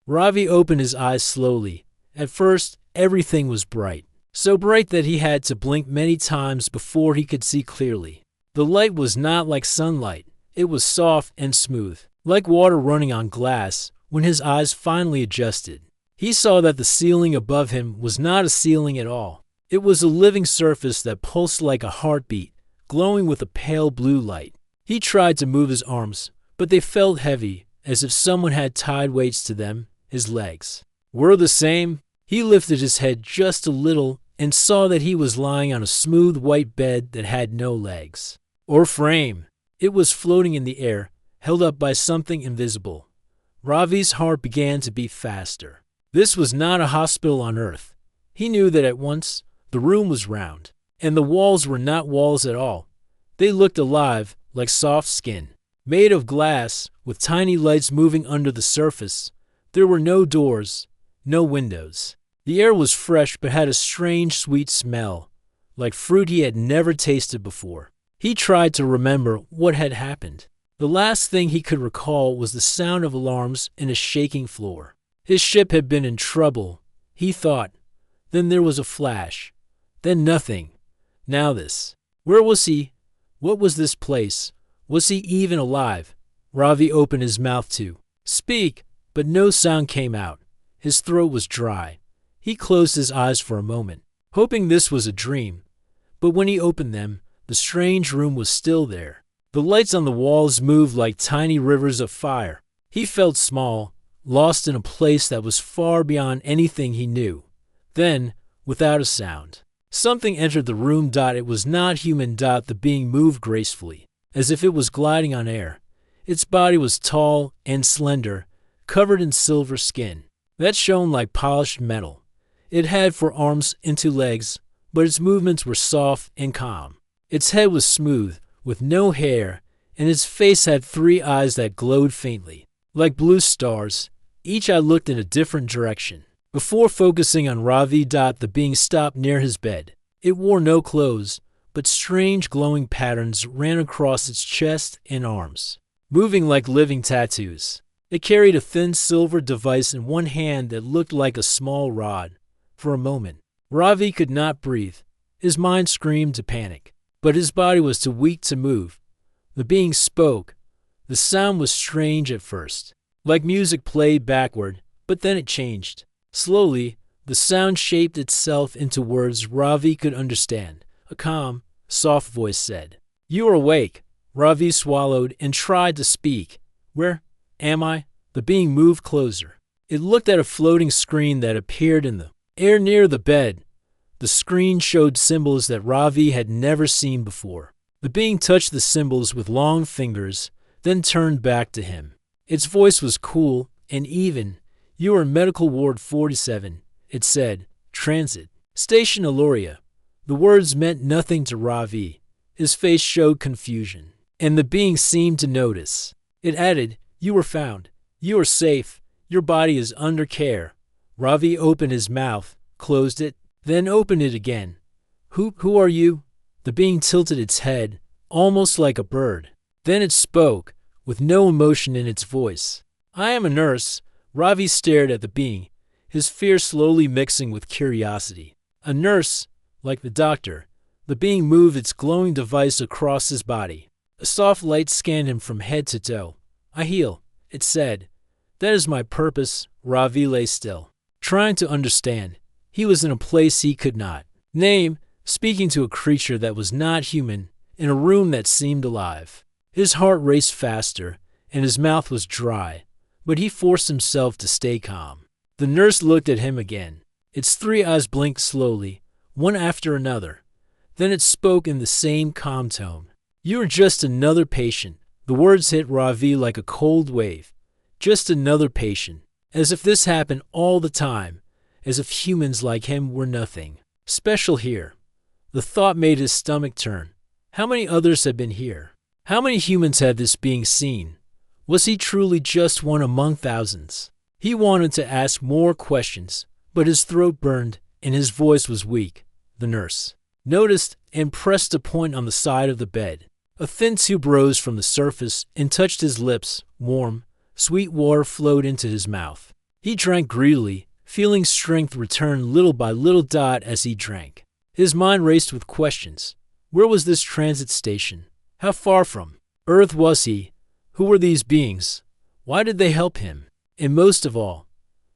Ravi opened his eyes slowly. At first, everything was bright. So bright that he had to blink many times before he could see clearly. The light was not like sunlight. It was soft and smooth, like water running on glass. When his eyes finally adjusted, he saw that the ceiling above him was not a ceiling at all. It was a living surface that pulsed like a heartbeat, glowing with a pale blue light. He tried to move his arms, but they felt heavy, as if someone had tied weights to them. His legs were the same. He lifted his head just a little and saw that he was lying on a smooth white bed that had no legs or frame. It was floating in the air, held up by something invisible. Ravi's heart began to beat faster. This was not a hospital on Earth. He knew that at once. The room was round, and the walls were not walls at all. They looked alive, like soft skin, made of glass, with tiny lights moving under the surface. There were no doors, no windows. The air was fresh but had a strange sweet smell, like fruit he had never tasted before. He tried to remember what had happened. The last thing he could recall was the sound of alarms and a shaking floor. His ship had been in trouble, he thought. Then there was a flash. Then nothing. Now this. Where was he? What was this place? Was he even alive? Ravi opened his mouth to speak, but no sound came out. His throat was dry. He closed his eyes for a moment, hoping this was a dream. But when he opened them, the strange room was still there. The lights on the walls moved like tiny rivers of fire. He felt small, lost in a place that was far beyond anything he knew. Then, without a sound, something entered the room. It was not human. The being moved gracefully, as if it was gliding on air. Its body was tall and slender, covered in silver skin that shone like polished metal. It had 4 arms and 2 legs, but its movements were soft and calm. Its head was smooth, with no hair, and its face had 3 eyes that glowed faintly, like blue stars. Each eye looked in a different direction. Before focusing on Ravi, the being stopped near his bed. It wore no clothes, but strange glowing patterns ran across its chest and arms, moving like living tattoos. It carried a thin silver device in one hand that looked like a small rod. For a moment, Ravi could not breathe. His mind screamed to panic, but his body was too weak to move. The being spoke. The sound was strange at first, like music played backward, but then it changed. Slowly, the sound shaped itself into words Ravi could understand. A calm, soft voice said, "You are awake." Ravi swallowed and tried to speak. "Where am I?" The being moved closer. It looked at a floating screen that appeared in the air near the bed. The screen showed symbols that Ravi had never seen before. The being touched the symbols with long fingers, then turned back to him. Its voice was cool and even. "You are in Medical Ward 47, it said. "Transit. Station Aloria." The words meant nothing to Ravi. His face showed confusion, and the being seemed to notice. It added, "You were found. You are safe. Your body is under care." Ravi opened his mouth, closed it, then opened it again. Who are you?" The being tilted its head, almost like a bird. Then it spoke, with no emotion in its voice. "I am a nurse." Ravi stared at the being, his fear slowly mixing with curiosity. "A nurse, like the doctor." The being moved its glowing device across his body. A soft light scanned him from head to toe. "I heal," it said. "That is my purpose." Ravi lay still, trying to understand. He was in a place he could not name, speaking to a creature that was not human, in a room that seemed alive. His heart raced faster, and his mouth was dry, but he forced himself to stay calm. The nurse looked at him again. Its 3 eyes blinked slowly, one after another. Then it spoke in the same calm tone. "You are just another patient." The words hit Ravi like a cold wave. Just another patient. As if this happened all the time. As if humans like him were nothing special here. The thought made his stomach turn. How many others had been here? How many humans had this being seen? Was he truly just one among thousands? He wanted to ask more questions, but his throat burned and his voice was weak. The nurse noticed and pressed a point on the side of the bed. A thin tube rose from the surface and touched his lips. Warm, sweet water flowed into his mouth. He drank greedily, feeling strength return little by little. As he drank, his mind raced with questions. Where was this transit station? How far from Earth was he? Who were these beings? Why did they help him? And most of all,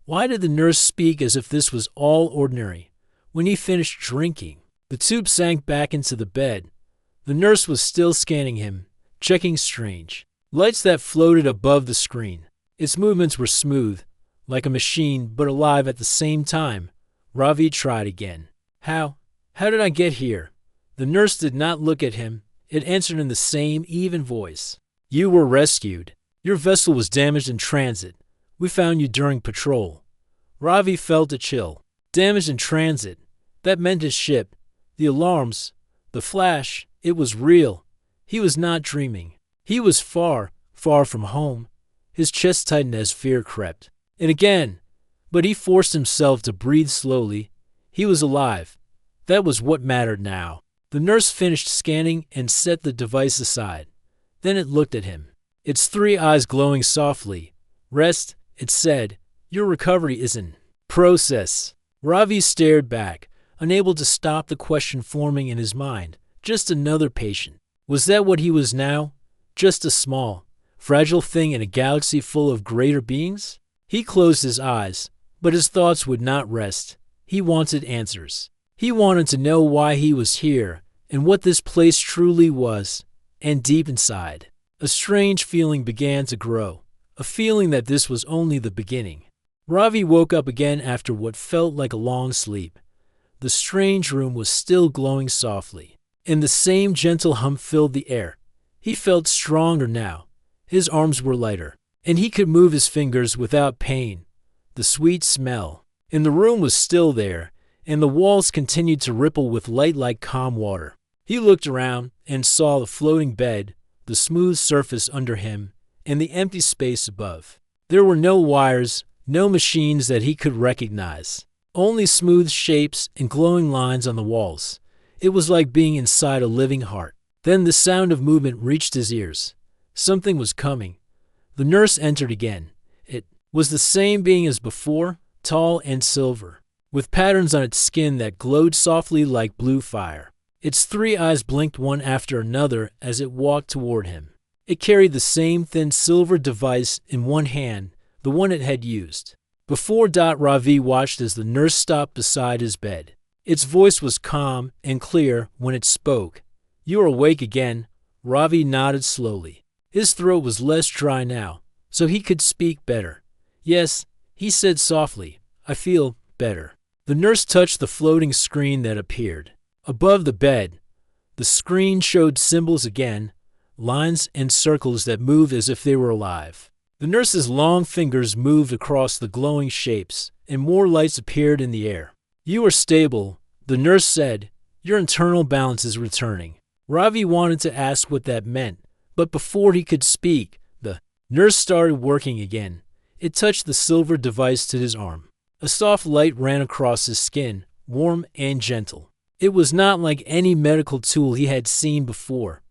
why did the nurse speak as if this was all ordinary? When he finished drinking, the tube sank back into the bed. The nurse was still scanning him, checking strange lights that floated above the screen. Its movements were smooth, like a machine, but alive at the same time. Ravi tried again. How did I get here? The nurse did not look at him. It answered in the same even voice. You were rescued. Your vessel was damaged in transit. We found you during patrol. Ravi felt a chill. Damaged in transit. That meant his ship. The alarms. The flash. It was real. He was not dreaming. He was far, far from home. His chest tightened as fear crept. And again. But he forced himself to breathe slowly. He was alive. That was what mattered now. The nurse finished scanning and set the device aside. Then it looked at him, its 3 eyes glowing softly. Rest, it said. Your recovery is in process. Ravi stared back, unable to stop the question forming in his mind. Just another patient. Was that what he was now? Just a small, fragile thing in a galaxy full of greater beings? He closed his eyes, but his thoughts would not rest. He wanted answers. He wanted to know why he was here and what this place truly was. And deep inside, a strange feeling began to grow, a feeling that this was only the beginning. Ravi woke up again after what felt like a long sleep. The strange room was still glowing softly, and the same gentle hum filled the air. He felt stronger now. His arms were lighter, and he could move his fingers without pain. The sweet smell in the room was still there, and the walls continued to ripple with light like calm water. He looked around and saw the floating bed, the smooth surface under him, and the empty space above. There were no wires, no machines that he could recognize, only smooth shapes and glowing lines on the walls. It was like being inside a living heart. Then the sound of movement reached his ears. Something was coming. The nurse entered again. It was the same being as before, tall and silver, with patterns on its skin that glowed softly like blue fire. Its 3 eyes blinked one after another as it walked toward him. It carried the same thin silver device in one hand, the one it had used. Before Ravi watched as the nurse stopped beside his bed. Its voice was calm and clear when it spoke. You are awake again. Ravi nodded slowly. His throat was less dry now, so he could speak better. Yes, he said softly, I feel better. The nurse touched the floating screen that appeared above the bed. The screen showed symbols again, lines and circles that moved as if they were alive. The nurse's long fingers moved across the glowing shapes, and more lights appeared in the air. You are stable, the nurse said. Your internal balance is returning. Ravi wanted to ask what that meant, but before he could speak, the nurse started working again. It touched the silver device to his arm. A soft light ran across his skin, warm and gentle. It was not like any medical tool he had seen before.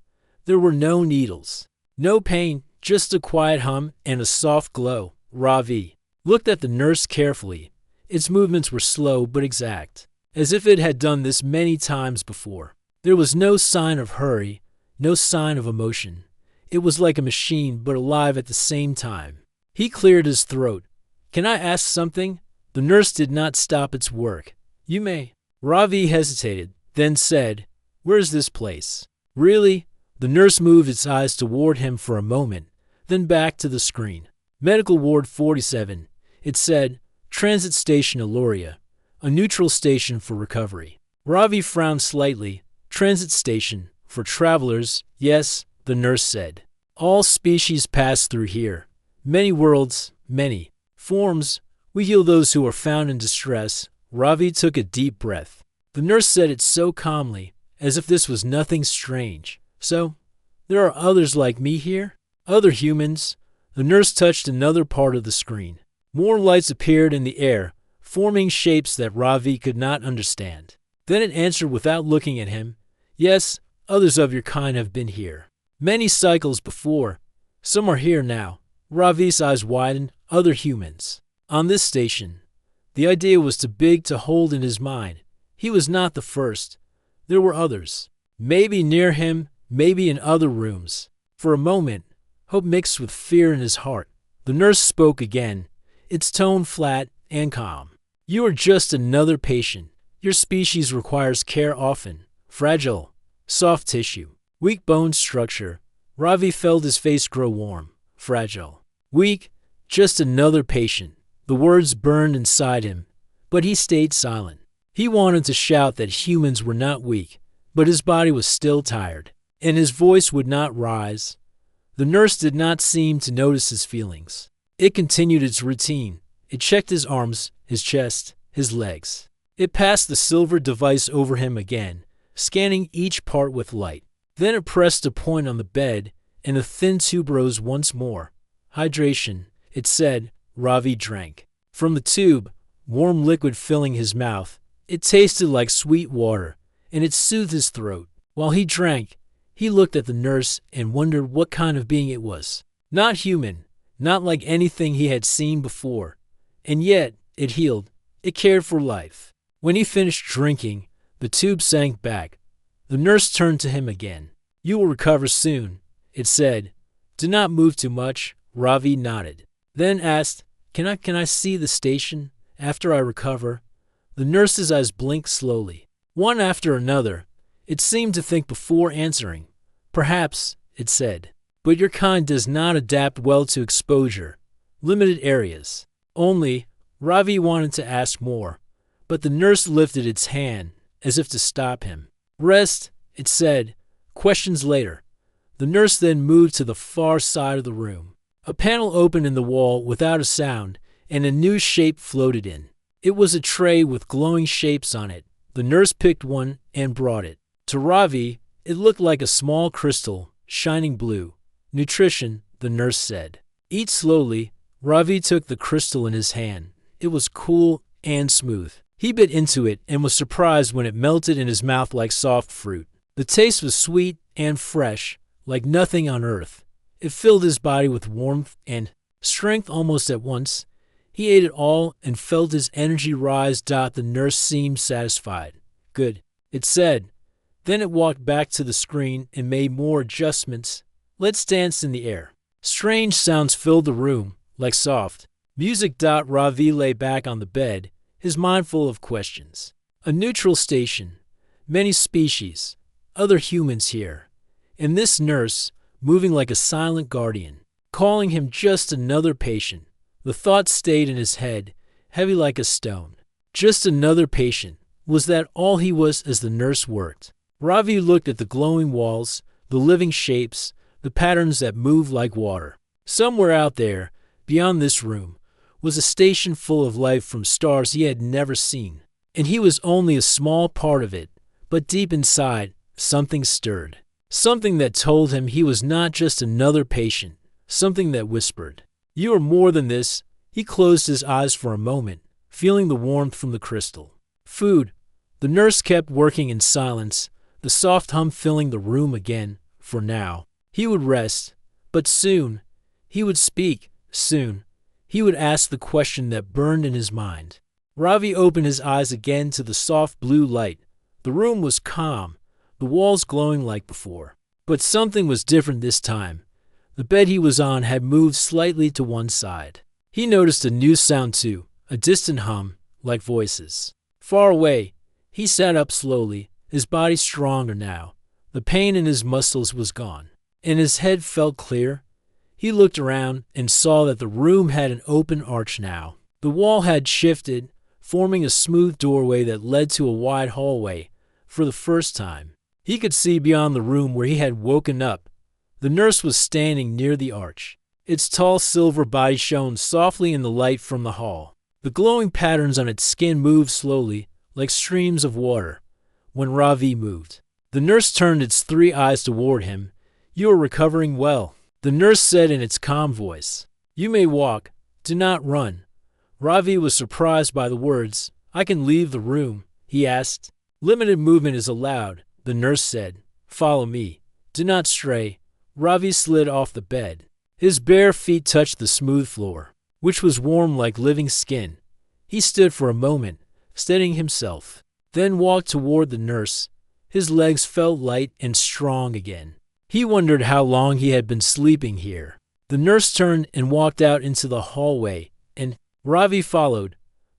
There were no needles, no pain, just a quiet hum and a soft glow. Ravi looked at the nurse carefully. Its movements were slow but exact, as if it had done this many times before. There was no sign of hurry, no sign of emotion. It was like a machine but alive at the same time. He cleared his throat. Can I ask something? The nurse did not stop its work. You may. Ravi hesitated, then said, Where is this place? Really? The nurse moved its eyes toward him for a moment, then back to the screen. Medical Ward 47. It said, Transit Station Aloria, a neutral station for recovery. Ravi frowned slightly. Transit station, for travelers, yes, the nurse said. All species pass through here. Many worlds, many forms. We heal those who are found in distress. Ravi took a deep breath. The nurse said it so calmly, as if this was nothing strange. So, there are others like me here? Other humans? The nurse touched another part of the screen. More lights appeared in the air, forming shapes that Ravi could not understand. Then it answered without looking at him. Yes, others of your kind have been here. Many cycles before. Some are here now. Ravi's eyes widened. Other humans. On this station, the idea was too big to hold in his mind. He was not the first. There were others. Maybe near him, maybe in other rooms. For a moment, hope mixed with fear in his heart. The nurse spoke again, its tone flat and calm. You are just another patient. Your species requires care often. Fragile, soft tissue, weak bone structure. Ravi felt his face grow warm. Fragile, weak, just another patient. The words burned inside him, but he stayed silent. He wanted to shout that humans were not weak, but his body was still tired, and his voice would not rise. The nurse did not seem to notice his feelings. It continued its routine. It checked his arms, his chest, his legs. It passed the silver device over him again, scanning each part with light. Then it pressed a point on the bed, and a thin tube rose once more. Hydration, it said. Ravi drank. From the tube, warm liquid filling his mouth. It tasted like sweet water, and it soothed his throat. While he drank, he looked at the nurse and wondered what kind of being it was. Not human, not like anything he had seen before. And yet, it healed. It cared for life. When he finished drinking, the tube sank back. The nurse turned to him again. You will recover soon, it said. Do not move too much. Ravi nodded. Then asked, Can I see the station after I recover? The nurse's eyes blinked slowly, one after another. It seemed to think before answering. Perhaps, it said, but your kind does not adapt well to exposure. Limited areas. Only, Ravi wanted to ask more, but the nurse lifted its hand as if to stop him. Rest, it said. Questions later. The nurse then moved to the far side of the room. A panel opened in the wall without a sound, and a new shape floated in. It was a tray with glowing shapes on it. The nurse picked one and brought it. To Ravi, it looked like a small crystal, shining blue. Nutrition, the nurse said. Eat slowly. Ravi took the crystal in his hand. It was cool and smooth. He bit into it and was surprised when it melted in his mouth like soft fruit. The taste was sweet and fresh, like nothing on earth. It filled his body with warmth and strength almost at once. He ate it all and felt his energy rise. The nurse seemed satisfied. Good, it said. Then it walked back to the screen and made more adjustments. Let's dance in the air. Strange sounds filled the room, like soft music. Ravi lay back on the bed, his mind full of questions. A neutral station, many species, other humans here, and this nurse moving like a silent guardian, calling him just another patient. The thought stayed in his head, heavy like a stone. Just another patient. Was that all he was as the nurse worked? Ravi looked at the glowing walls, the living shapes, the patterns that moved like water. Somewhere out there, beyond this room, was a station full of life from stars he had never seen. And he was only a small part of it. But deep inside, something stirred. Something that told him he was not just another patient. Something that whispered, You are more than this. He closed his eyes for a moment, feeling the warmth from the crystal. Food. The nurse kept working in silence, the soft hum filling the room again. For now, he would rest. But soon, he would speak. Soon, he would ask the question that burned in his mind. Ravi opened his eyes again to the soft blue light. The room was calm, the walls glowing like before. But something was different this time. The bed he was on had moved slightly to one side. He noticed a new sound too, a distant hum, like voices. Far away, he sat up slowly, his body stronger now. The pain in his muscles was gone, and his head felt clear. He looked around and saw that the room had an open arch now. The wall had shifted, forming a smooth doorway that led to a wide hallway. For the first time, he could see beyond the room where he had woken up. The nurse was standing near the arch. Its tall silver body shone softly in the light from the hall. The glowing patterns on its skin moved slowly, like streams of water. When Ravi moved, the nurse turned its 3 eyes toward him. You are recovering well, the nurse said in its calm voice. You may walk. Do not run. Ravi was surprised by the words. I can leave the room, he asked. Limited movement is allowed, the nurse said. Follow me. Do not stray. Ravi slid off the bed. His bare feet touched the smooth floor. which was warm like living skin. He stood for a moment, steadying himself, then walked toward the nurse. His legs felt light and strong again. He wondered how long he had been sleeping here. The nurse turned and walked out into the hallway, and Ravi followed.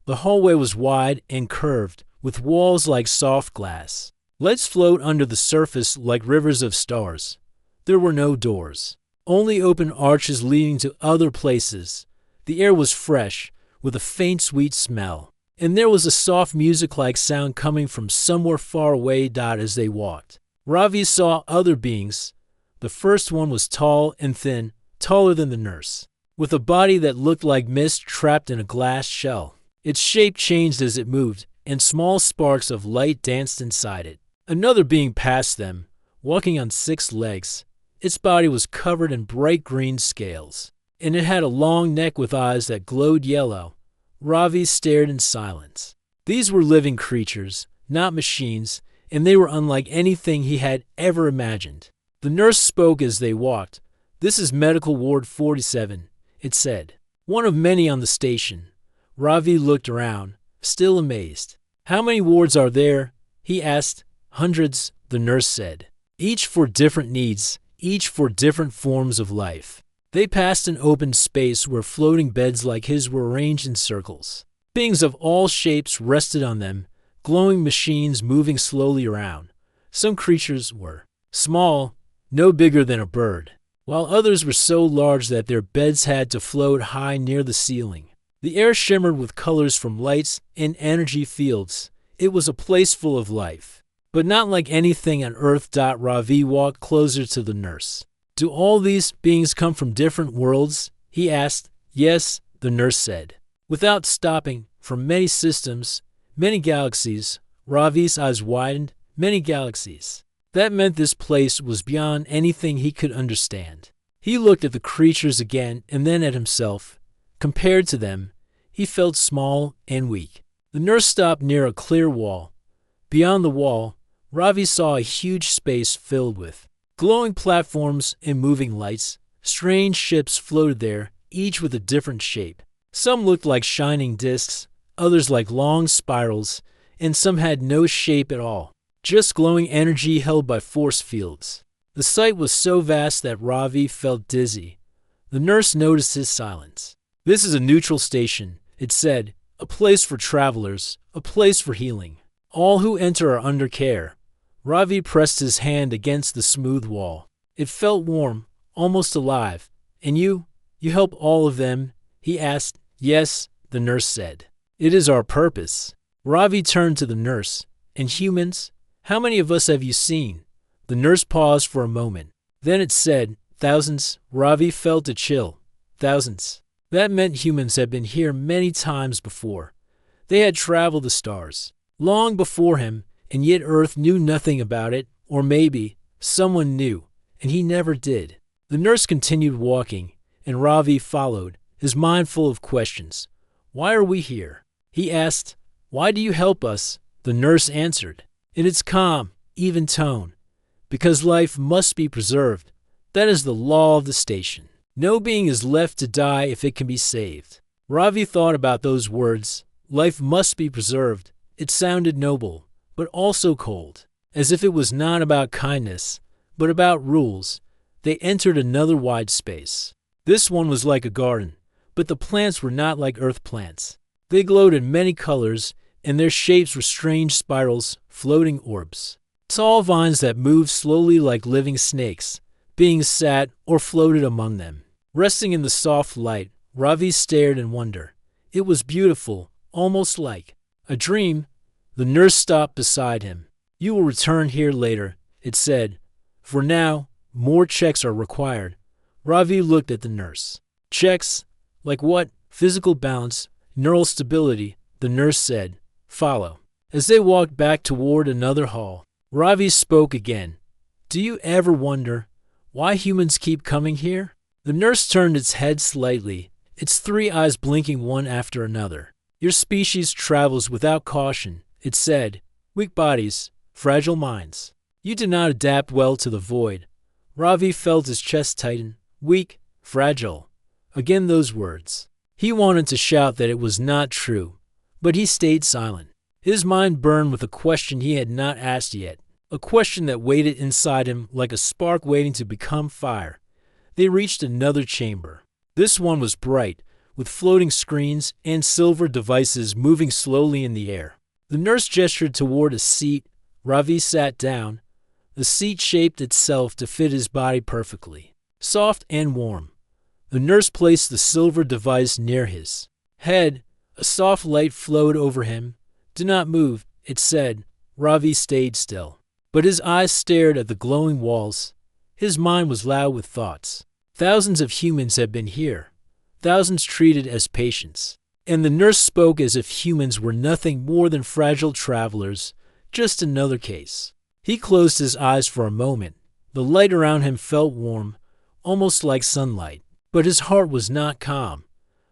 The hallway was wide and curved, with walls like soft glass. Lights flowed under the surface like rivers of stars. There were no doors, only open arches leading to other places. The air was fresh, with a faint sweet smell, and there was a soft music-like sound coming from somewhere far away. As they walked, Ravi saw other beings. The first one was tall and thin, taller than the nurse, with a body that looked like mist trapped in a glass shell. Its shape changed as it moved, and small sparks of light danced inside it. Another being passed them, walking on 6 legs. Its body was covered in bright green scales, and it had a long neck with eyes that glowed yellow. Ravi stared in silence. These were living creatures, not machines, and they were unlike anything he had ever imagined. The nurse spoke as they walked. "This is Medical Ward 47, it said. One of many on the station. Ravi looked around, still amazed. "How many wards are there?" he asked. "Hundreds," the nurse said. "Each for different needs, each for different forms of life." They passed an open space where floating beds like his were arranged in circles. Beings of all shapes rested on them, glowing machines moving slowly around. Some creatures were small, no bigger than a bird, while others were so large that their beds had to float high near the ceiling. The air shimmered with colors from lights and energy fields. It was a place full of life, but not like anything on Earth. Ravi walked closer to the nurse. "Do all these beings come from different worlds?" he asked. "Yes," the nurse said. "Without stopping, from many systems, many galaxies." Ravi's eyes widened. Many galaxies. That meant this place was beyond anything he could understand. He looked at the creatures again and then at himself. Compared to them, he felt small and weak. The nurse stopped near a clear wall. Beyond the wall, Ravi saw a huge space filled with glowing platforms and moving lights. Strange ships floated there, each with a different shape. Some looked like shining discs, others like long spirals, and some had no shape at all, just glowing energy held by force fields. The sight was so vast that Ravi felt dizzy. The nurse noticed his silence. "This is a neutral station," it said, "a place for travelers, a place for healing. All who enter are under care." Ravi pressed his hand against the smooth wall. It felt warm, almost alive. "And you help all of them?" he asked. "Yes," the nurse said. "It is our purpose." Ravi turned to the nurse. "And humans? How many of us have you seen?" The nurse paused for a moment. Then it said, "Thousands." Ravi felt a chill. Thousands. That meant humans had been here many times before. They had traveled the stars, long before him, and yet Earth knew nothing about it, or maybe someone knew, and he never did. The nurse continued walking, and Ravi followed, his mind full of questions. "Why are we here?" he asked. "Why do you help us?" The nurse answered, in its calm, even tone. "Because life must be preserved. That is the law of the station. No being is left to die if it can be saved." Ravi thought about those words. Life must be preserved. It sounded noble, but also cold, as if it was not about kindness, but about rules. They entered another wide space. This one was like a garden, but the plants were not like Earth plants. They glowed in many colors, and their shapes were strange spirals, floating orbs. Tall vines that moved slowly like living snakes. Beings sat or floated among them. Resting in the soft light, Ravi stared in wonder. It was beautiful, almost like a dream. The nurse stopped beside him. "You will return here later," it said. "For now, more checks are required." Ravi looked at the nurse. "Checks? Like what?" "Physical balance, neural stability," the nurse said. "Follow." As they walked back toward another hall, Ravi spoke again. "Do you ever wonder why humans keep coming here?" The nurse turned its head slightly, its 3 eyes blinking one after another. "Your species travels without caution," it said. "Weak bodies, fragile minds. You do not adapt well to the void." Ravi felt his chest tighten. Weak, fragile. Again those words. He wanted to shout that it was not true, but he stayed silent. His mind burned with a question he had not asked yet, a question that waited inside him like a spark waiting to become fire. They reached another chamber. This one was bright, with floating screens and silver devices moving slowly in the air. The nurse gestured toward a seat. Ravi sat down. The seat shaped itself to fit his body perfectly, soft and warm. The nurse placed the silver device near his head. A soft light flowed over him. "Do not move," it said. Ravi stayed still, but his eyes stared at the glowing walls. His mind was loud with thoughts. Thousands of humans have been here, thousands treated as patients. And the nurse spoke as if humans were nothing more than fragile travelers, just another case. He closed his eyes for a moment. The light around him felt warm, almost like sunlight. But his heart was not calm.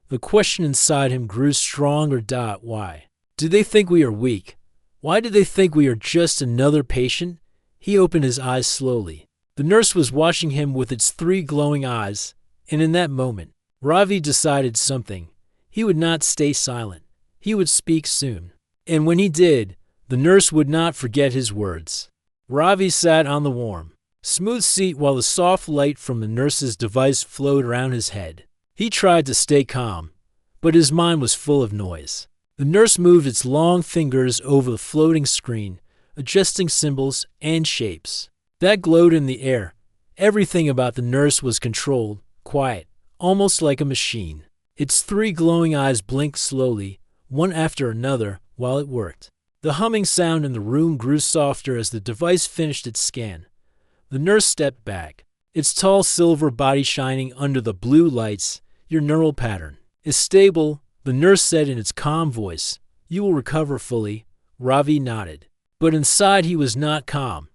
The question inside him grew stronger. Why? Do they think we are weak? Why do they think we are just another patient? He opened his eyes slowly. The nurse was watching him with its 3 glowing eyes, and in that moment, Ravi decided something. He would not stay silent. He would speak soon. And when he did, the nurse would not forget his words. Ravi sat on the warm, smooth seat while the soft light from the nurse's device flowed around his head. He tried to stay calm, but his mind was full of noise. The nurse moved its long fingers over the floating screen, adjusting symbols and shapes that glowed in the air. Everything about the nurse was controlled, quiet, almost like a machine. Its 3 glowing eyes blinked slowly, one after another, while it worked. The humming sound in the room grew softer as the device finished its scan. The nurse stepped back, its tall silver body shining under the blue lights. "Your neural pattern is stable," the nurse said in its calm voice. "You will recover fully." Ravi nodded, but inside he was not calm.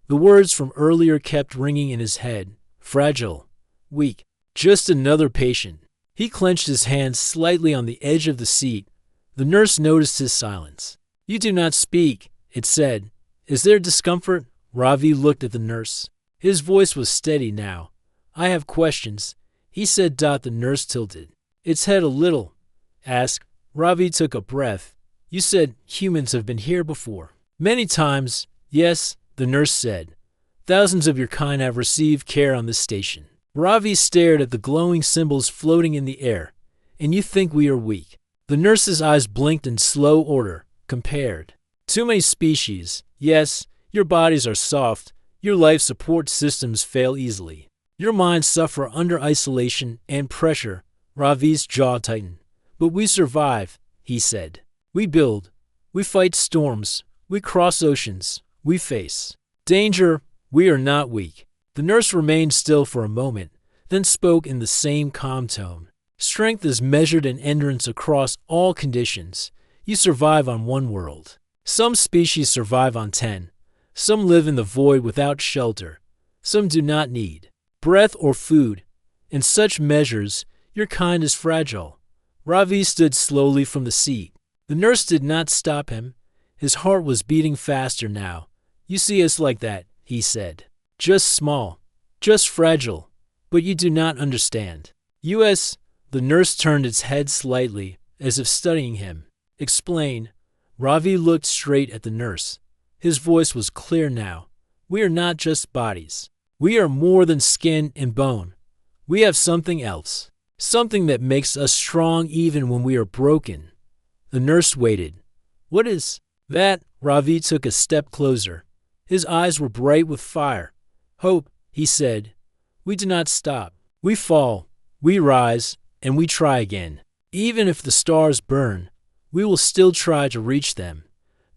The words from earlier kept ringing in his head. Fragile, weak, just another patient. He clenched his hands slightly on the edge of the seat. The nurse noticed his silence. "You do not speak," it said. "Is there discomfort?" Ravi looked at the nurse. His voice was steady now. "I have questions," he said. The nurse tilted its head a little. "Ask." Ravi took a breath. "You said humans have been here before." "Many times, yes," the nurse said. "Thousands of your kind have received care on this station." Ravi stared at the glowing symbols floating in the air. "And you think we are weak?" The nurse's eyes blinked in slow order. "Compared too many species, yes. Your bodies are soft. Your life support systems fail easily. Your minds suffer under isolation and pressure." Ravi's jaw tightened. "But we survive," he said. "We build. We fight storms. We cross oceans. We face danger. We are not weak." The nurse remained still for a moment, then spoke in the same calm tone. "Strength is measured in endurance across all conditions. You survive on 1 world. Some species survive on 10. Some live in the void without shelter. Some do not need breath or food. In such measures, your kind is fragile." Ravi stood slowly from the seat. The nurse did not stop him. His heart was beating faster now. "You see us like that," he said. "Just small, just fragile. But you do not understand." The nurse turned its head slightly, as if studying him. "Explain." Ravi looked straight at the nurse. His voice was clear now. "We are not just bodies. We are more than skin and bone. We have something else. Something that makes us strong even when we are broken." The nurse waited. "What is that?" Ravi took a step closer. His eyes were bright with fire. "Hope," he said. "We do not stop. We fall, we rise, and we try again. Even if the stars burn, we will still try to reach them.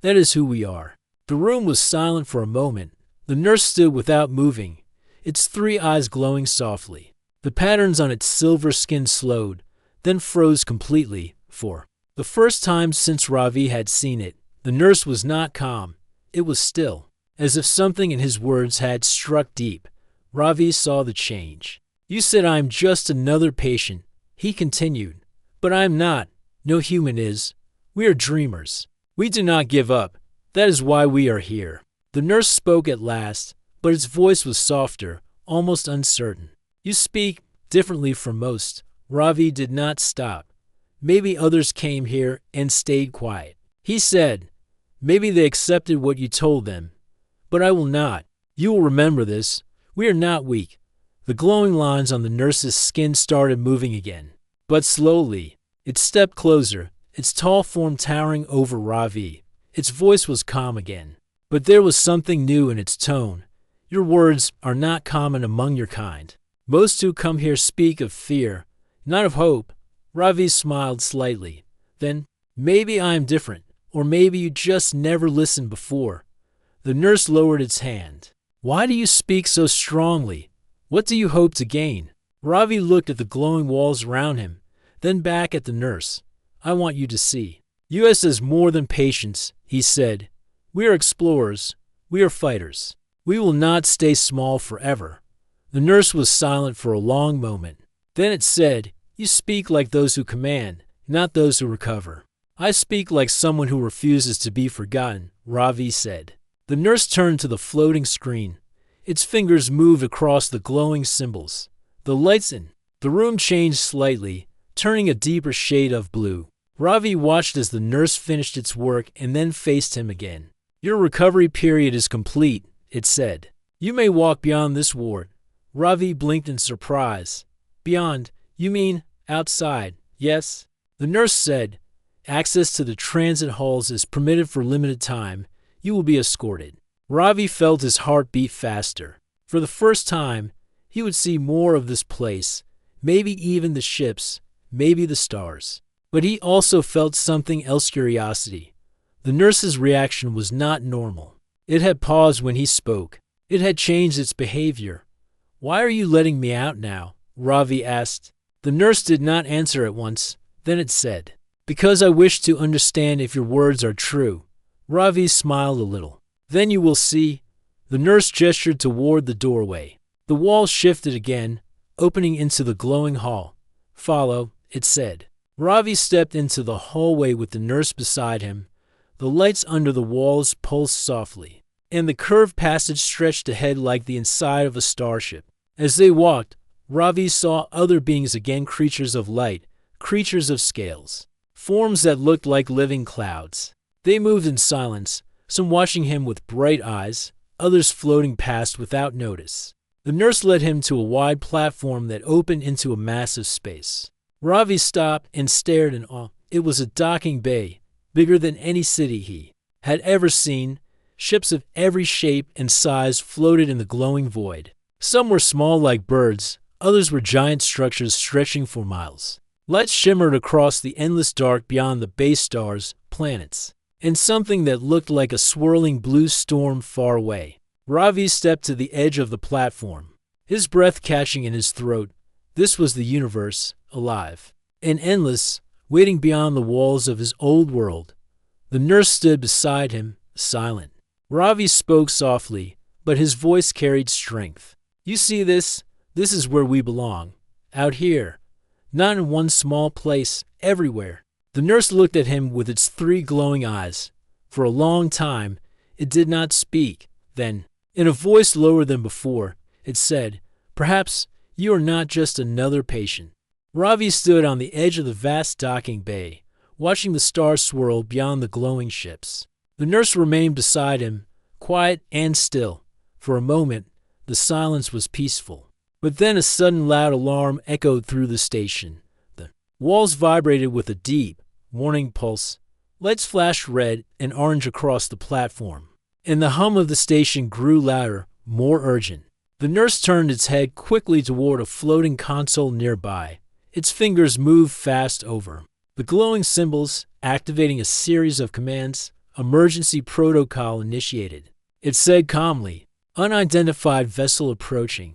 That is who we are." The room was silent for a moment. The nurse stood without moving, its 3 eyes glowing softly. The patterns on its silver skin slowed, then froze completely. For the first time since Ravi had seen it, the nurse was not calm. It was still, as if something in his words had struck deep. Ravi saw the change. "You said I am just another patient," he continued. "But I am not. No human is. We are dreamers. We do not give up. That is why we are here." The nurse spoke at last, but its voice was softer, almost uncertain. "You speak differently from most." Ravi did not stop. maybe others came here and stayed quiet. He said, maybe they accepted what you told them. But I will not. You will remember this. We are not weak. The glowing lines on the nurse's skin started moving again. But slowly. It stepped closer, its tall form towering over Ravi. Its voice was calm again. But there was something new in its tone. Your words are not common among your kind. Most who come here speak of fear, not of hope. Ravi smiled slightly. Then, maybe I am different, or maybe you just never listened before. The nurse lowered its hand. Why do you speak so strongly? What do you hope to gain? Ravi looked at the glowing walls around him, then back at the nurse. I want you to see. US has more than patience, he said. We are explorers. We are fighters. We will not stay small forever. The nurse was silent for a long moment. Then it said, you speak like those who command, not those who recover. I speak like someone who refuses to be forgotten, Ravi said. The nurse turned to the floating screen. Its fingers moved across the glowing symbols. The lights in the room changed slightly, turning a deeper shade of blue. Ravi watched as the nurse finished its work and then faced him again. Your recovery period is complete, it said. You may walk beyond this ward. Ravi blinked in surprise. Beyond? You mean outside, yes? The nurse said, access to the transit halls is permitted for limited time. You will be escorted. Ravi felt his heart beat faster. For the first time, he would see more of this place, maybe even the ships, maybe the stars. But he also felt something else, curiosity. The nurse's reaction was not normal. It had paused when he spoke. It had changed its behavior. Why are you letting me out now? Ravi asked. The nurse did not answer at once. Then it said, because I wish to understand if your words are true. Ravi smiled a little. Then you will see. The nurse gestured toward the doorway. The wall shifted again, opening into the glowing hall. Follow, it said. Ravi stepped into the hallway with the nurse beside him. The lights under the walls pulsed softly, and the curved passage stretched ahead like the inside of a starship. As they walked, Ravi saw other beings again, creatures of light, creatures of scales, forms that looked like living clouds. They moved in silence, some watching him with bright eyes, others floating past without notice. The nurse led him to a wide platform that opened into a massive space. Ravi stopped and stared in awe. It was a docking bay, bigger than any city he had ever seen. Ships of every shape and size floated in the glowing void. Some were small like birds, others were giant structures stretching for miles. Lights shimmered across the endless dark beyond the base stars, planets, and something that looked like a swirling blue storm far away. Ravi stepped to the edge of the platform, his breath catching in his throat. This was the universe, alive and endless, waiting beyond the walls of his old world. The nurse stood beside him, silent. Ravi spoke softly, but his voice carried strength. You see this? This is where we belong. Out here. Not in one small place, everywhere. The nurse looked at him with its 3 glowing eyes. For a long time, it did not speak. Then, in a voice lower than before, it said, perhaps you are not just another patient. Ravi stood on the edge of the vast docking bay, watching the stars swirl beyond the glowing ships. The nurse remained beside him, quiet and still. For a moment, the silence was peaceful. But then a sudden loud alarm echoed through the station. The walls vibrated with a deep, warning pulse. Lights flashed red and orange across the platform, and the hum of the station grew louder, more urgent. The nurse turned its head quickly toward a floating console nearby. Its fingers moved fast over the glowing symbols, activating a series of commands. Emergency protocol initiated. It said calmly, unidentified vessel approaching.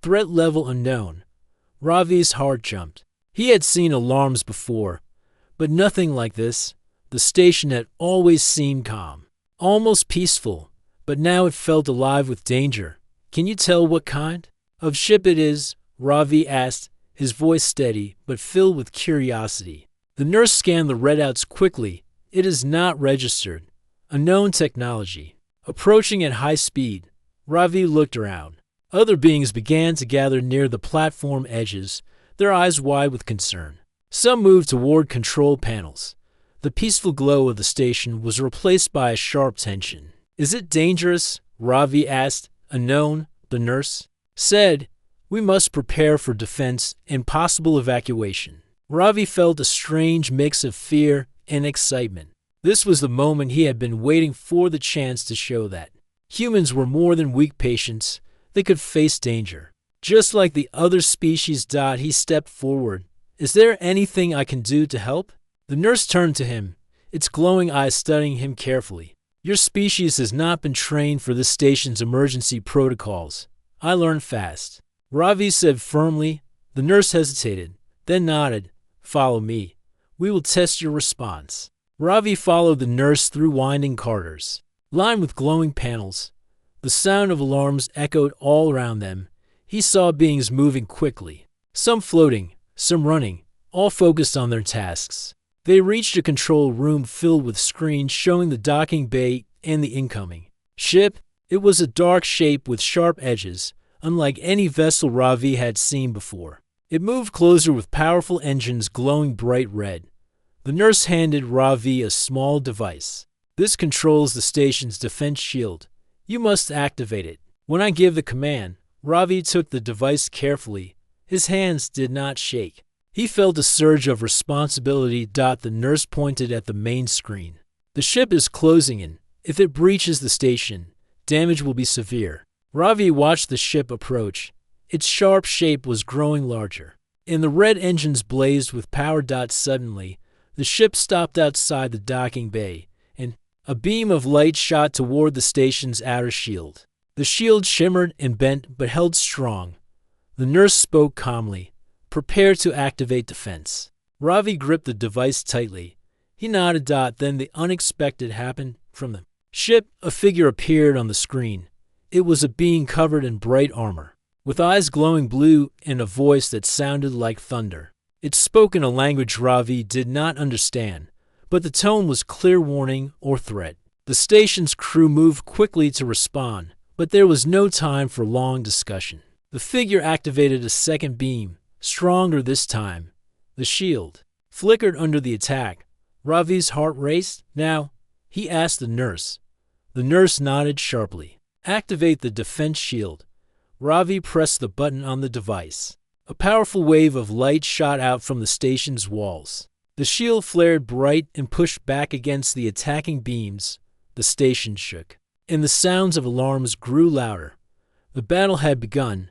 Threat level unknown. Ravi's heart jumped. He had seen alarms before, but nothing like this. The station had always seemed calm, almost peaceful, but now it felt alive with danger. Can you tell what kind of ship it is? Ravi asked, his voice steady but filled with curiosity. The nurse scanned the readouts quickly. It is not registered. Unknown technology. Approaching at high speed. Ravi looked around. Other beings began to gather near the platform edges, their eyes wide with concern. Some moved toward control panels. The peaceful glow of the station was replaced by a sharp tension. "Is it dangerous?" Ravi asked. "Unknown," the nurse said. "We must prepare for defense and possible evacuation." Ravi felt a strange mix of fear and excitement. This was the moment he had been waiting for, the chance to show that humans were more than weak patients. They could face danger. Just like the other species. He stepped forward. "Is there anything I can do to help?" The nurse turned to him, its glowing eyes studying him carefully. "Your species has not been trained for this station's emergency protocols. I learned fast," Ravi said firmly. The nurse hesitated, then nodded. "Follow me. We will test your response." Ravi followed the nurse through winding corridors, lined with glowing panels. The sound of alarms echoed all around them. He saw beings moving quickly, some floating, some running, all focused on their tasks. They reached a control room filled with screens showing the docking bay and the incoming ship. It was a dark shape with sharp edges, unlike any vessel Ravi had seen before. It moved closer with powerful engines glowing bright red. The nurse handed Ravi a small device. "This controls the station's defense shield. You must activate it when I give the command." Ravi took the device carefully. His hands did not shake. He felt a surge of responsibility. The nurse pointed at the main screen. "The ship is closing in. If it breaches the station, damage will be severe." Ravi watched the ship approach. Its sharp shape was growing larger, and the red engines blazed with power. Suddenly, the ship stopped outside the docking bay, and a beam of light shot toward the station's outer shield. The shield shimmered and bent but held strong. The nurse spoke calmly. "Prepare to activate defense." Ravi gripped the device tightly. He nodded. Then the unexpected happened. From the ship, a figure appeared on the screen. It was a being covered in bright armor, with eyes glowing blue and a voice that sounded like thunder. It spoke in a language Ravi did not understand, but the tone was clear warning or threat. The station's crew moved quickly to respond, but there was no time for long discussion. The figure activated a second beam, stronger this time. The shield flickered under the attack. Ravi's heart raced. "Now?" he asked the nurse. The nurse nodded sharply. "Activate the defense shield." Ravi pressed the button on the device. A powerful wave of light shot out from the station's walls. The shield flared bright and pushed back against the attacking beams. The station shook, and the sounds of alarms grew louder. The battle had begun.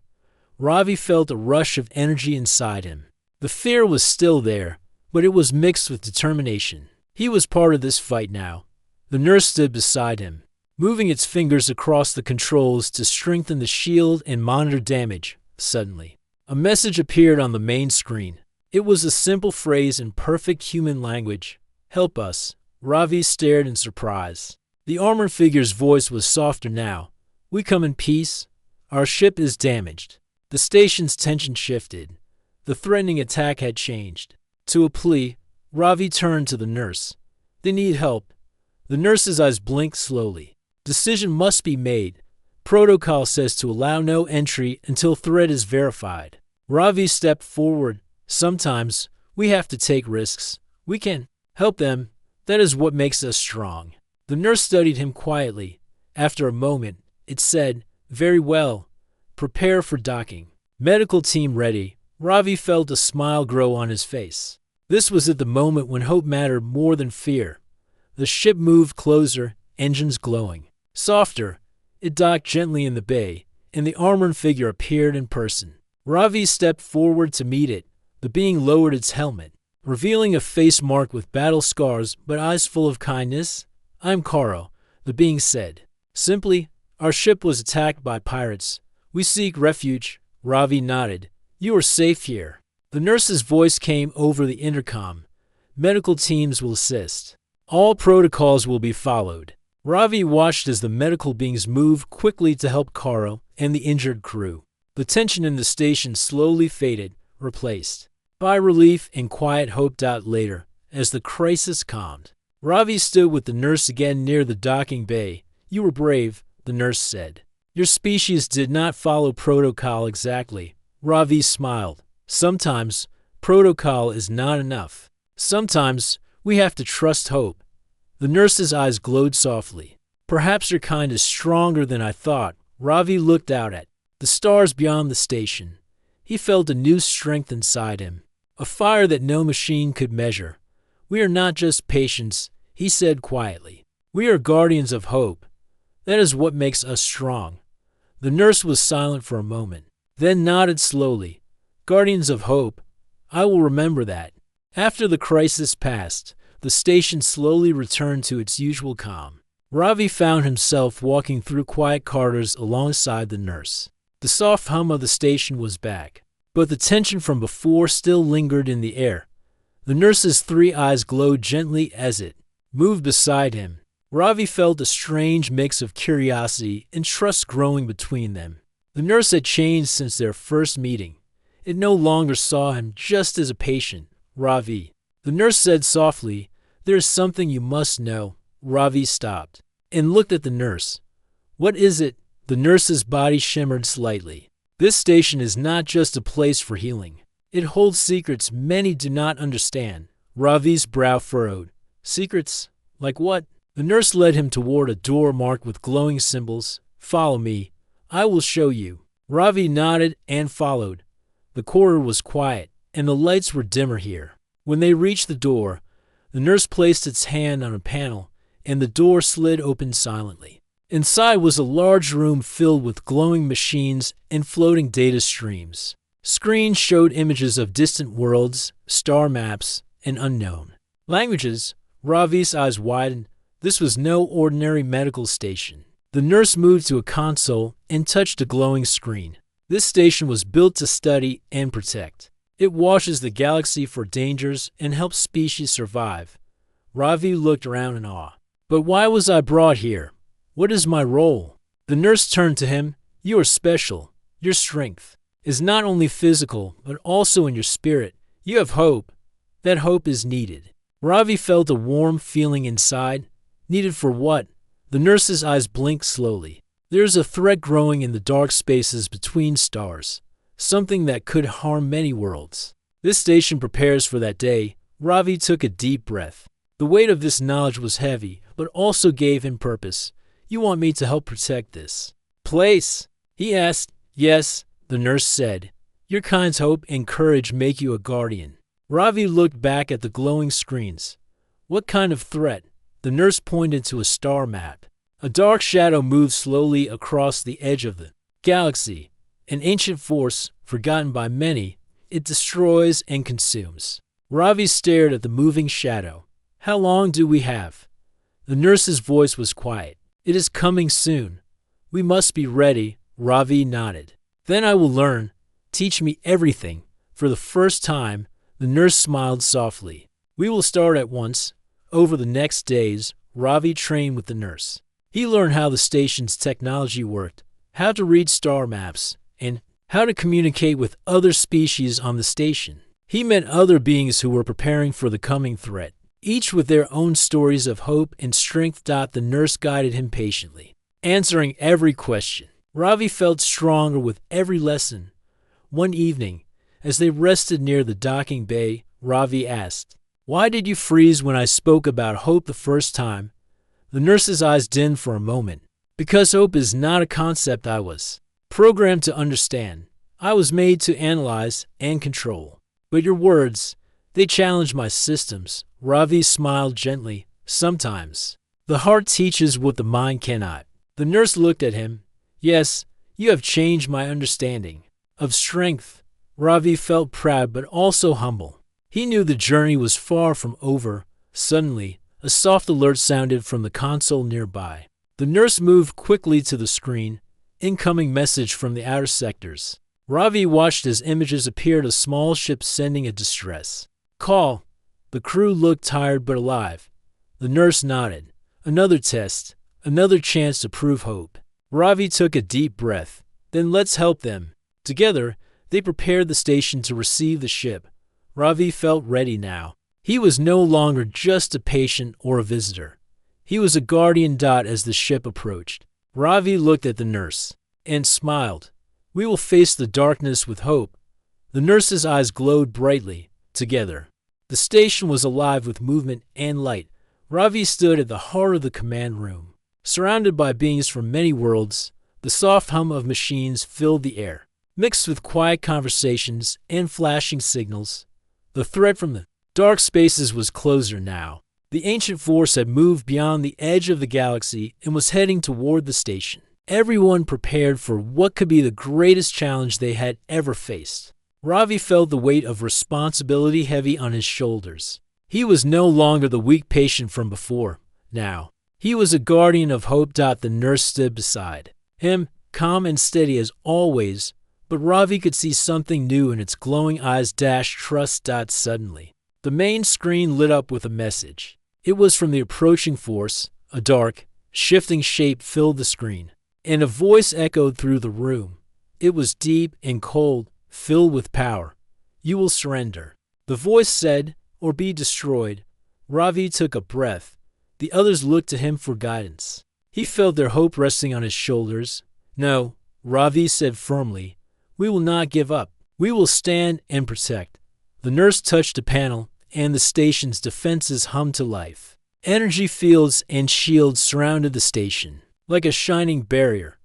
Ravi felt a rush of energy inside him. The fear was still there, but it was mixed with determination. He was part of this fight now. The nurse stood beside him, moving its fingers across the controls to strengthen the shield and monitor damage. Suddenly, a message appeared on the main screen. It was a simple phrase in perfect human language. "Help us." Ravi stared in surprise. The armored figure's voice was softer now. "We come in peace. Our ship is damaged." The station's tension shifted. The threatening attack had changed to a plea. Ravi turned to the nurse. "They need help." The nurse's eyes blinked slowly. "Decision must be made. Protocol says to allow no entry until threat is verified." Ravi stepped forward. "Sometimes we have to take risks. We can help them. That is what makes us strong." The nurse studied him quietly. After a moment, it said, "Very well. Prepare for docking. Medical team ready." Ravi felt a smile grow on his face. This was at the moment when hope mattered more than fear. The ship moved closer, engines glowing. Softer, it docked gently in the bay, and the armored figure appeared in person. Ravi stepped forward to meet it. The being lowered its helmet, revealing a face marked with battle scars but eyes full of kindness. "I'm Karo," the being said. Simply, "Our ship was attacked by pirates. We seek refuge." Ravi nodded. "You are safe here." The nurse's voice came over the intercom. "Medical teams will assist. All protocols will be followed." Ravi watched as the medical beings moved quickly to help Karo and the injured crew. The tension in the station slowly faded, replaced by relief and quiet hope. Later, as the crisis calmed, Ravi stood with the nurse again near the docking bay. "You were brave," the nurse said. "Your species did not follow protocol exactly." Ravi smiled. "Sometimes Protocol is not enough. Sometimes we have to trust hope. The nurse's eyes glowed softly. Perhaps your kind is stronger than I thought. Ravi looked out at the stars beyond the station. He felt a new strength inside him, a fire that no machine could measure. We are not just patients, he said quietly. We are guardians of hope. That is what makes us strong. The nurse was silent for a moment, then nodded slowly. Guardians of hope. I will remember that. After the crisis passed, the station slowly returned to its usual calm. Ravi found himself walking through quiet corridors alongside the nurse. The soft hum of the station was back, but the tension from before still lingered in the air. The nurse's 3 eyes glowed gently as it moved beside him. Ravi felt a strange mix of curiosity and trust growing between them. The nurse had changed since their first meeting. It no longer saw him just as a patient. Ravi. The nurse said softly, "There is something you must know." Ravi stopped and looked at the nurse. "What is it?" The nurse's body shimmered slightly. "This station is not just a place for healing. It holds secrets many do not understand." Ravi's brow furrowed. "Secrets? Like what?" The nurse led him toward a door marked with glowing symbols. "Follow me. I will show you." Ravi nodded and followed. The corridor was quiet, and the lights were dimmer here. When they reached the door, the nurse placed its hand on a panel, and the door slid open silently. Inside was a large room filled with glowing machines and floating data streams. Screens showed images of distant worlds, star maps, and unknown languages. Ravi's eyes widened. This was no ordinary medical station. The nurse moved to a console and touched a glowing screen. This station was built to study and protect. It watches the galaxy for dangers and helps species survive. Ravi looked around in awe. "But why was I brought here? What is my role?" The nurse turned to him. "You are special. Your strength is not only physical, but also in your spirit. You have hope. That hope is needed." Ravi felt a warm feeling inside. Needed for what? The nurse's eyes blinked slowly. There is a threat growing in the dark spaces between stars, something that could harm many worlds. This station prepares for that day. Ravi took a deep breath. The weight of this knowledge was heavy, but also gave him purpose. "You want me to help protect this place?" he asked. "Yes," the nurse said. "Your kind's hope and courage make you a guardian." Ravi looked back at the glowing screens. "What kind of threat?" The nurse pointed to a star map. A dark shadow moved slowly across the edge of the galaxy. An ancient force, forgotten by many, it destroys and consumes. Ravi stared at the moving shadow. "How long do we have?" The nurse's voice was quiet. "It is coming soon. We must be ready." Ravi nodded. "Then I will learn. Teach me everything." For the first time, the nurse smiled softly. "We will start at once." Over the next days, Ravi trained with the nurse. He learned how the station's technology worked, how to read star maps, and how to communicate with other species on the station. He met other beings who were preparing for the coming threat, each with their own stories of hope and strength. The nurse guided him patiently, answering every question. Ravi felt stronger with every lesson. One evening, as they rested near the docking bay, Ravi asked, "Why did you freeze when I spoke about hope the first time?" The nurse's eyes dimmed for a moment. "Because hope is not a concept I was programmed to understand. I was made to analyze and control. But your words, they challenge my systems." Ravi smiled gently. "Sometimes the heart teaches what the mind cannot." The nurse looked at him. "Yes, you have changed my understanding of strength." Ravi felt proud but also humble. He knew the journey was far from over. Suddenly, a soft alert sounded from the console nearby. The nurse moved quickly to the screen. Incoming message from the outer sectors. Ravi watched as images appeared, a small ship sending a distress call. The crew looked tired but alive. The nurse nodded. Another test, another chance to prove hope. Ravi took a deep breath. "Then let's help them." Together, they prepared the station to receive the ship. Ravi felt ready now. He was no longer just a patient or a visitor. He was a guardian. As the ship approached, Ravi looked at the nurse and smiled. "We will face the darkness with hope." The nurse's eyes glowed brightly. together. The station was alive with movement and light. Ravi stood at the heart of the command room. Surrounded by beings from many worlds, the soft hum of machines filled the air. Mixed with quiet conversations and flashing signals, the threat from the dark spaces was closer now. The ancient force had moved beyond the edge of the galaxy and was heading toward the station. Everyone prepared for what could be the greatest challenge they had ever faced. Ravi felt the weight of responsibility heavy on his shoulders. He was no longer the weak patient from before. Now, he was a guardian of hope. The nurse stood beside him, calm and steady as always, but Ravi could see something new in its glowing eyes. Trust. Suddenly, the main screen lit up with a message. It was from the approaching force. A dark, shifting shape filled the screen, and a voice echoed through the room. It was deep and cold, filled with power. You will surrender, the voice said, or be destroyed. Ravi took a breath. The others looked to him for guidance. He felt their hope resting on his shoulders. No, Ravi said firmly. We will not give up. We will stand and protect. The nurse touched a panel, and the station's defenses hummed to life. Energy fields and shields surrounded the station, like a shining barrier.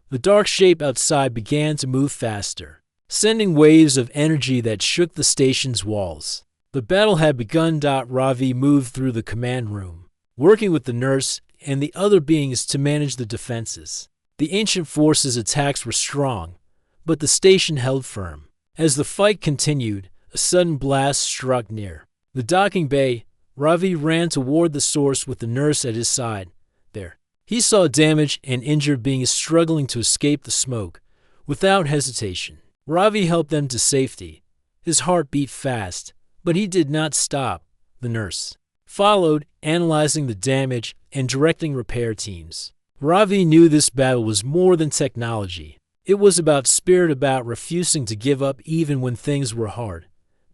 The dark shape outside began to move faster, sending waves of energy that shook the station's walls. The battle had begun. Ravi moved through the command room, working with the nurse and the other beings to manage the defenses. The ancient force's attacks were strong, but the station held firm. As the fight continued, a sudden blast struck near the docking bay. Ravi ran toward the source with the nurse at his side. There, he saw damaged and injured beings struggling to escape the smoke. Without hesitation, Ravi helped them to safety. His heart beat fast, but he did not stop. The nurse followed, analyzing the damage and directing repair teams. Ravi knew this battle was more than technology. It was about spirit, about refusing to give up even when things were hard.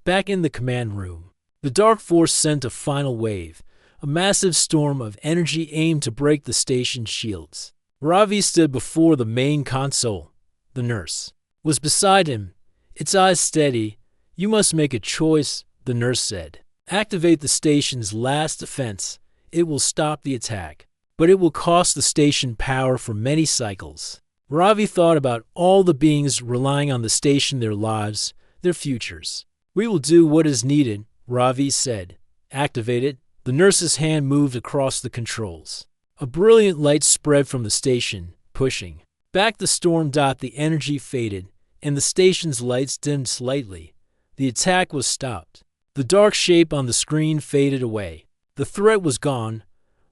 Back in the command room, the Dark Force sent a final wave, a massive storm of energy aimed to break the station's shields. Ravi stood before the main console. The nurse was beside him, its eyes steady. You must make a choice, the nurse said. Activate the station's last defense. It will stop the attack, but it will cost the station power for many cycles. Ravi thought about all the beings relying on the station, their lives, their futures. We will do what is needed, Ravi said. Activate it. The nurse's hand moved across the controls. A brilliant light spread from the station, pushing back the storm. The energy faded, and the station's lights dimmed slightly. The attack was stopped. The dark shape on the screen faded away. The threat was gone.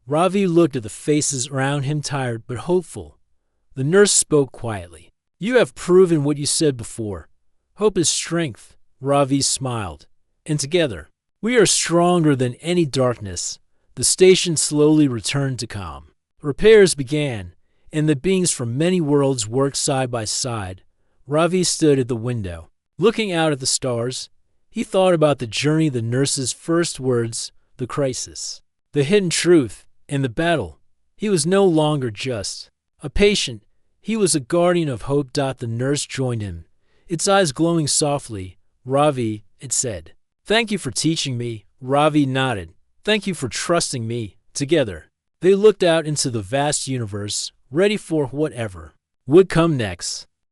Ravi looked at the faces around him, tired but hopeful. The nurse spoke quietly. You have proven what you said before. Hope is strength. Ravi smiled. And together, we are stronger than any darkness. The station slowly returned to calm. Repairs began, and the beings from many worlds worked side by side. Ravi stood at the window, looking out at the stars. He thought about the journey, the nurse's first words, the crisis, the hidden truth, and the battle. He was no longer just a patient. He was a guardian of hope. The nurse joined him, its eyes glowing softly. Ravi, it said. Thank you for teaching me. Ravi nodded. Thank you for trusting me. Together, they looked out into the vast universe, ready for whatever would come next.